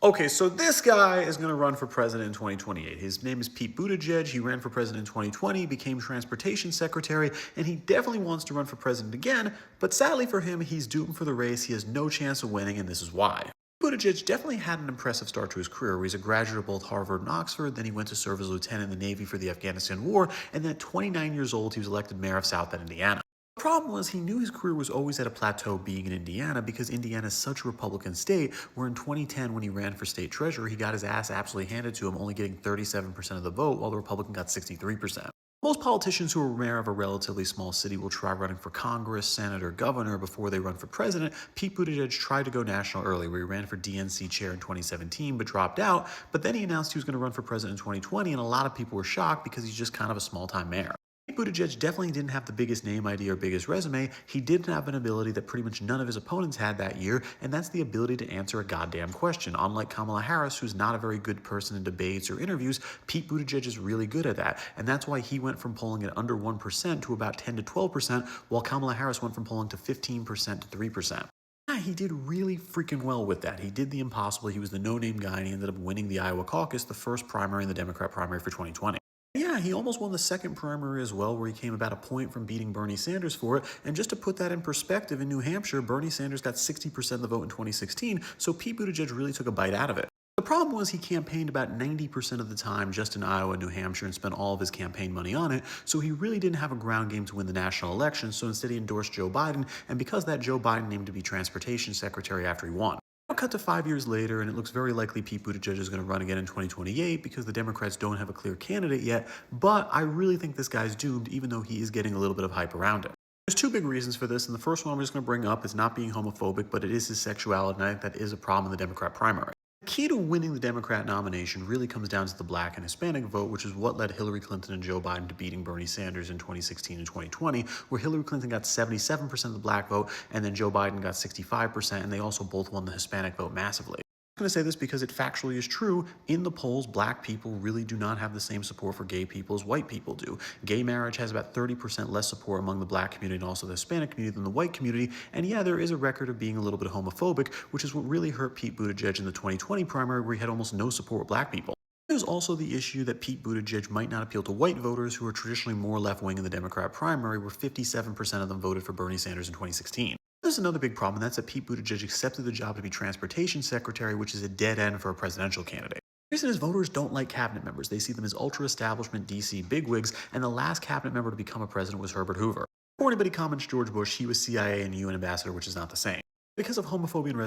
Okay, so this guy is going to run for president in 2028. His name is Pete Buttigieg. He ran for president in 2020, became transportation secretary, and he definitely wants to run for president again. But sadly for him, he's doomed for the race. He has no chance of winning, and this is why. Buttigieg definitely had an impressive start to his career, where he's a graduate of both Harvard and Oxford. Then he went to serve as a lieutenant in the Navy for the Afghanistan War, and then at 29 years old, he was elected mayor of South Bend, Indiana. The problem was he knew his career was always at a plateau being in Indiana because Indiana is such a Republican state, where in 2010 when he ran for state treasurer, he got his ass absolutely handed to him, only getting 37% of the vote while the Republican got 63%. Most politicians who are mayor of a relatively small city will try running for Congress, Senate, or governor before they run for president. Pete Buttigieg tried to go national early, where he ran for DNC chair in 2017 but dropped out, but then he announced he was going to run for president in 2020, and a lot of people were shocked because he's just kind of a small-time mayor. Buttigieg definitely didn't have the biggest name ID or biggest resume. He did have an ability that pretty much none of his opponents had that year, and that's the ability to answer a goddamn question. Unlike Kamala Harris, who's not a very good person in debates or interviews, Pete Buttigieg is really good at that, and that's why he went from polling at under 1% to about 10 to 12%, while Kamala Harris went from polling to 15% to 3%. Yeah, he did really freaking well with that. He did the impossible. He was the no-name guy, and he ended up winning the Iowa caucus, the first primary in the Democrat primary for 2020. Yeah, he almost won the second primary as well, where he came about a point from beating Bernie Sanders for it. And just to put that in perspective, in New Hampshire, Bernie Sanders got 60% of the vote in 2016, so Pete Buttigieg really took a bite out of it. The problem was he campaigned about 90% of the time just in Iowa and New Hampshire and spent all of his campaign money on it, so he really didn't have a ground game to win the national election, so instead he endorsed Joe Biden, and because of that, Joe Biden named him to be transportation secretary after he won. Now cut to 5 years later, and it looks very likely Pete Buttigieg is going to run again in 2028 because the Democrats don't have a clear candidate yet, but I really think this guy's doomed, even though he is getting a little bit of hype around him. There's two big reasons for this, and the first one I'm just going to bring up is not being homophobic, but it is his sexuality, and I think that is a problem in the Democrat primary. The key to winning the Democrat nomination really comes down to the black and Hispanic vote, which is what led Hillary Clinton and Joe Biden to beating Bernie Sanders in 2016 and 2020, where Hillary Clinton got 77% of the black vote, and then Joe Biden got 65%, and they also both won the Hispanic vote massively. I'm going to say this because it factually is true. In the polls, black people really do not have the same support for gay people as white people do. Gay marriage has about 30% less support among the black community and also the Hispanic community than the white community. And yeah, there is a record of being a little bit homophobic, which is what really hurt Pete Buttigieg in the 2020 primary, where he had almost no support with black people. There's also the issue that Pete Buttigieg might not appeal to white voters who are traditionally more left-wing in the Democrat primary, where 57% of them voted for Bernie Sanders in 2016. There's another big problem, and that's that Pete Buttigieg accepted the job to be transportation secretary, which is a dead end for a presidential candidate. The reason is voters don't like cabinet members. They see them as ultra-establishment DC bigwigs, and the last cabinet member to become a president was Herbert Hoover. Before anybody comments George Bush, he was CIA and UN ambassador, which is not the same. Because of homophobia and